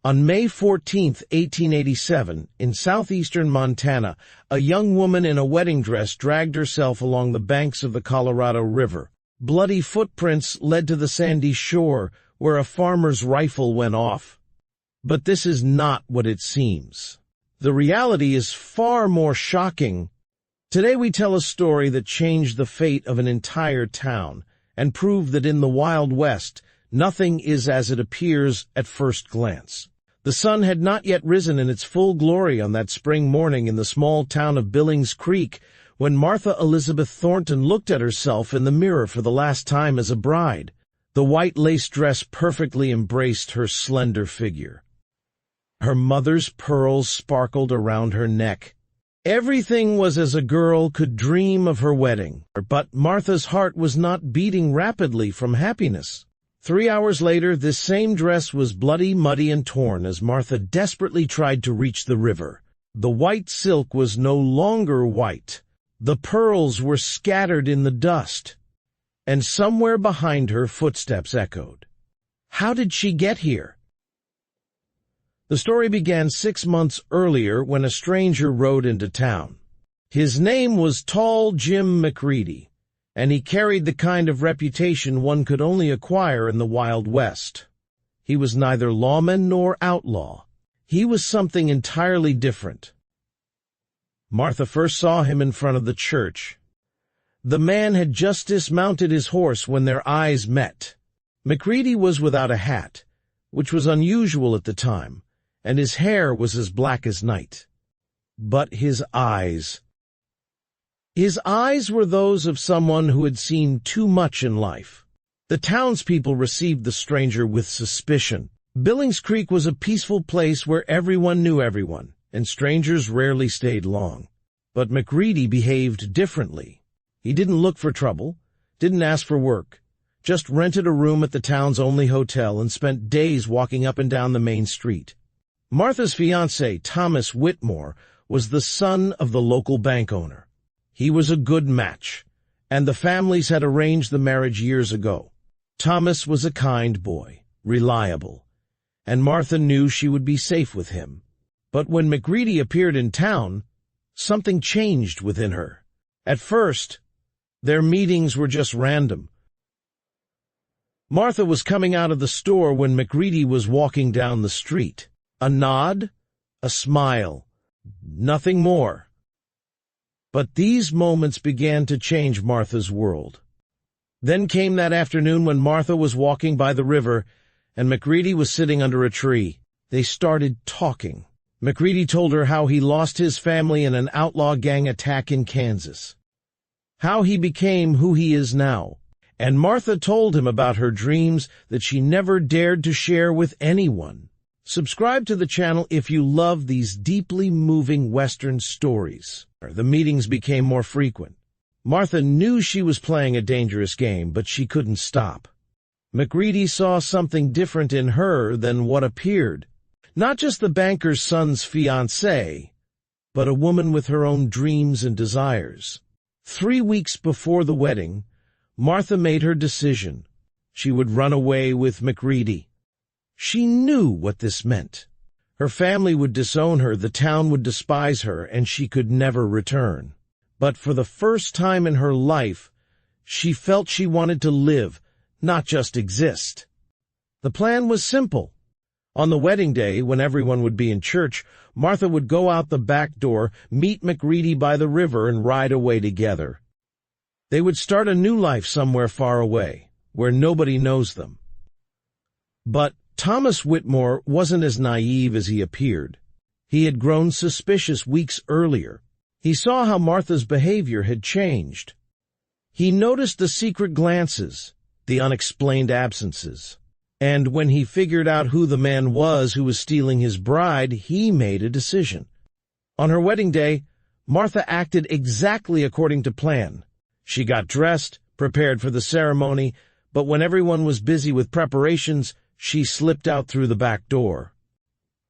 On May 14th, 1887, in southeastern Montana, a young woman in a wedding dress dragged herself along the banks of the Colorado River. Bloody footprints led to the sandy shore, where a farmer's rifle went off. But this is not what it seems. The reality is far more shocking. Today we tell a story that changed the fate of an entire town and proved that in the Wild West, nothing is as it appears at first glance. The sun had not yet risen in its full glory on that spring morning in the small town of Billings Creek when Martha Elizabeth Thornton looked at herself in the mirror for the last time as a bride. The white lace dress perfectly embraced her slender figure. Her mother's pearls sparkled around her neck. Everything was as a girl could dream of her wedding, but Martha's heart was not beating rapidly from happiness. 3 hours later, this same dress was bloody, muddy, and torn as Martha desperately tried to reach the river. The white silk was no longer white. The pearls were scattered in the dust. And somewhere behind her, footsteps echoed. How did she get here? The story began 6 months earlier when a stranger rode into town. His name was Tall Jim McCready, and he carried the kind of reputation one could only acquire in the Wild West. He was neither lawman nor outlaw. He was something entirely different. Martha first saw him in front of the church. The man had just dismounted his horse when their eyes met. McCready was without a hat, which was unusual at the time, and his hair was as black as night. But his eyes were those of someone who had seen too much in life. The townspeople received the stranger with suspicion. Billings Creek was a peaceful place where everyone knew everyone, and strangers rarely stayed long. But McCready behaved differently. He didn't look for trouble, didn't ask for work, just rented a room at the town's only hotel and spent days walking up and down the main street. Martha's fiancé, Thomas Whitmore, was the son of the local bank owner. He was a good match, and the families had arranged the marriage years ago. Thomas was a kind boy, reliable, and Martha knew she would be safe with him. But when McCready appeared in town, something changed within her. At first, their meetings were just random. Martha was coming out of the store when McCready was walking down the street. A nod, a smile, nothing more. But these moments began to change Martha's world. Then came that afternoon when Martha was walking by the river and McCready was sitting under a tree. They started talking. McCready told her how he lost his family in an outlaw gang attack in Kansas, how he became who he is now, and Martha told him about her dreams that she never dared to share with anyone. Subscribe to the channel if you love these deeply moving Western stories. The meetings became more frequent. Martha knew she was playing a dangerous game, but she couldn't stop. McCready saw something different in her than what appeared. Not just the banker's son's fiancée, but a woman with her own dreams and desires. 3 weeks before the wedding, Martha made her decision. She would run away with McCready. She knew what this meant. Her family would disown her, the town would despise her, and she could never return. But for the first time in her life, she felt she wanted to live, not just exist. The plan was simple. On the wedding day, when everyone would be in church, Martha would go out the back door, meet McCready by the river, and ride away together. They would start a new life somewhere far away, where nobody knows them. But Thomas Whitmore wasn't as naive as he appeared. He had grown suspicious weeks earlier. He saw how Martha's behavior had changed. He noticed the secret glances, the unexplained absences. And when he figured out who the man was who was stealing his bride, he made a decision. On her wedding day, Martha acted exactly according to plan. She got dressed, prepared for the ceremony, but when everyone was busy with preparations, she slipped out through the back door.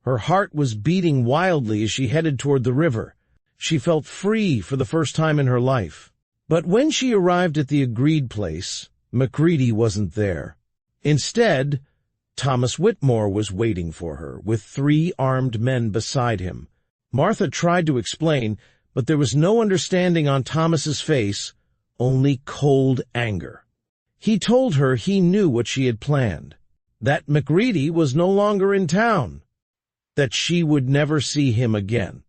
Her heart was beating wildly as she headed toward the river. She felt free for the first time in her life. But when she arrived at the agreed place, McCready wasn't there. Instead, Thomas Whitmore was waiting for her, with 3 armed men beside him. Martha tried to explain, but there was no understanding on Thomas's face, only cold anger. He told her he knew what she had planned, that McReady was no longer in town, that she would never see him again.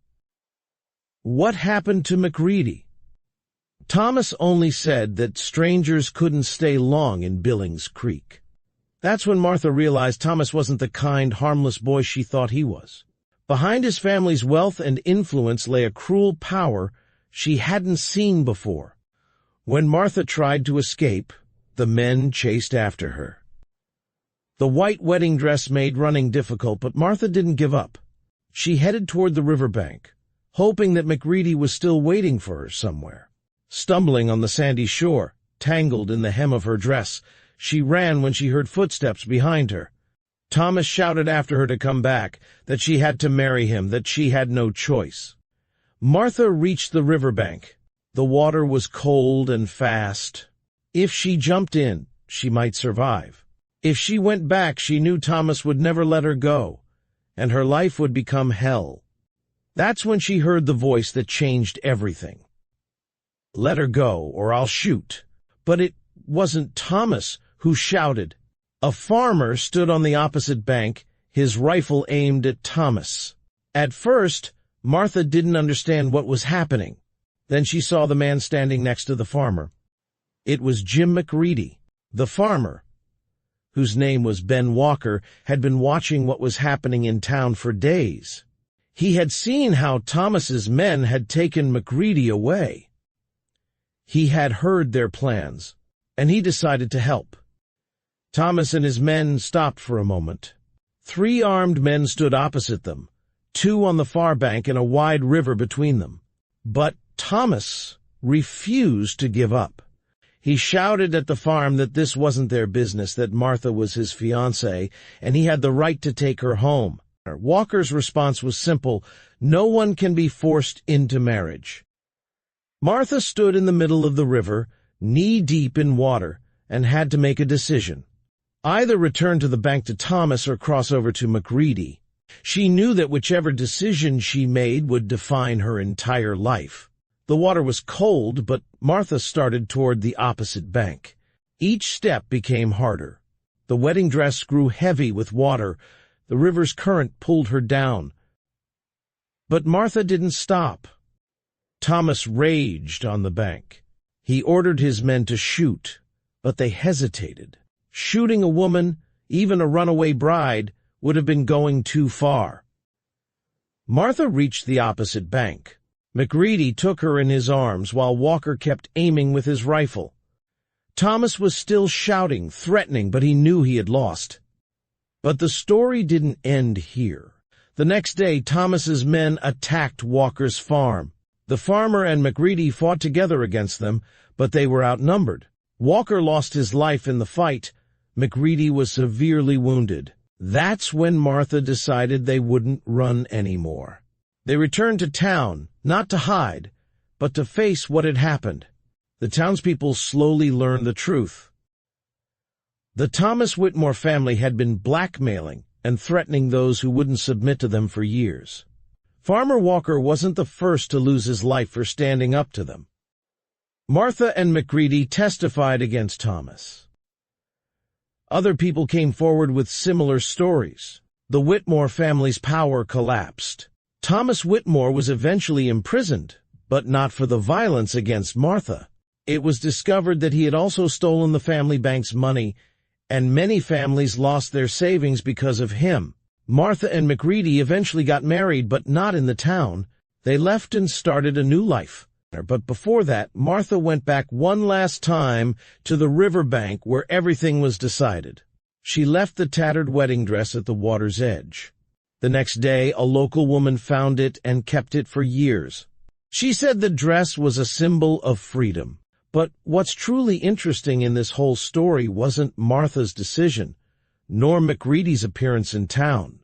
What happened to McReady? Thomas only said that strangers couldn't stay long in Billings Creek. That's when Martha realized Thomas wasn't the kind, harmless boy she thought he was. Behind his family's wealth and influence lay a cruel power she hadn't seen before. When Martha tried to escape, the men chased after her. The white wedding dress made running difficult, but Martha didn't give up. She headed toward the riverbank, hoping that McReady was still waiting for her somewhere. Stumbling on the sandy shore, tangled in the hem of her dress, she ran when she heard footsteps behind her. Thomas shouted after her to come back, that she had to marry him, that she had no choice. Martha reached the riverbank. The water was cold and fast. If she jumped in, she might survive. If she went back, she knew Thomas would never let her go, and her life would become hell. That's when she heard the voice that changed everything. "Let her go, or I'll shoot." But it wasn't Thomas who shouted. A farmer stood on the opposite bank, his rifle aimed at Thomas. At first, Martha didn't understand what was happening. Then she saw the man standing next to the farmer. It was Jim McReady. The farmer, whose name was Ben Walker, had been watching what was happening in town for days. He had seen how Thomas's men had taken McReady away. He had heard their plans, and he decided to help. Thomas and his men stopped for a moment. 3 armed men stood opposite them, 2 on the far bank and a wide river between them. But Thomas refused to give up. He shouted at the farm that this wasn't their business, that Martha was his fiancée, and he had the right to take her home. Walker's response was simple: no one can be forced into marriage. Martha stood in the middle of the river, knee-deep in water, and had to make a decision. Either return to the bank to Thomas or cross over to McReady. She knew that whichever decision she made would define her entire life. The water was cold, but Martha started toward the opposite bank. Each step became harder. The wedding dress grew heavy with water. The river's current pulled her down. But Martha didn't stop. Thomas raged on the bank. He ordered his men to shoot, but they hesitated. Shooting a woman, even a runaway bride, would have been going too far. Martha reached the opposite bank. McReady took her in his arms while Walker kept aiming with his rifle. Thomas was still shouting, threatening, but he knew he had lost. But the story didn't end here. The next day, Thomas's men attacked Walker's farm. The farmer and McReady fought together against them, but they were outnumbered. Walker lost his life in the fight. McReady was severely wounded. That's when Martha decided they wouldn't run anymore. They returned to town, not to hide, but to face what had happened. The townspeople slowly learned the truth. The Thomas Whitmore family had been blackmailing and threatening those who wouldn't submit to them for years. Farmer Walker wasn't the first to lose his life for standing up to them. Martha and McReady testified against Thomas. Other people came forward with similar stories. The Whitmore family's power collapsed. Thomas Whitmore was eventually imprisoned, but not for the violence against Martha. It was discovered that he had also stolen the family bank's money, and many families lost their savings because of him. Martha and McReady eventually got married, but not in the town. They left and started a new life. But before that, Martha went back one last time to the riverbank where everything was decided. She left the tattered wedding dress at the water's edge. The next day, a local woman found it and kept it for years. She said the dress was a symbol of freedom. But what's truly interesting in this whole story wasn't Martha's decision, nor McReady's appearance in town.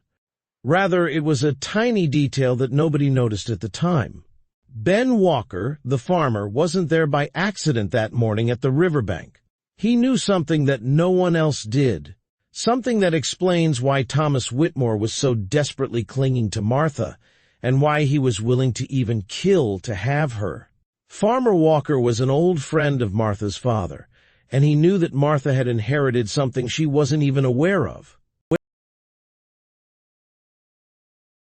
Rather, it was a tiny detail that nobody noticed at the time. Ben Walker, the farmer, wasn't there by accident that morning at the riverbank. He knew something that no one else did. Something that explains why Thomas Whitmore was so desperately clinging to Martha, and why he was willing to even kill to have her. Farmer Walker was an old friend of Martha's father, and he knew that Martha had inherited something she wasn't even aware of.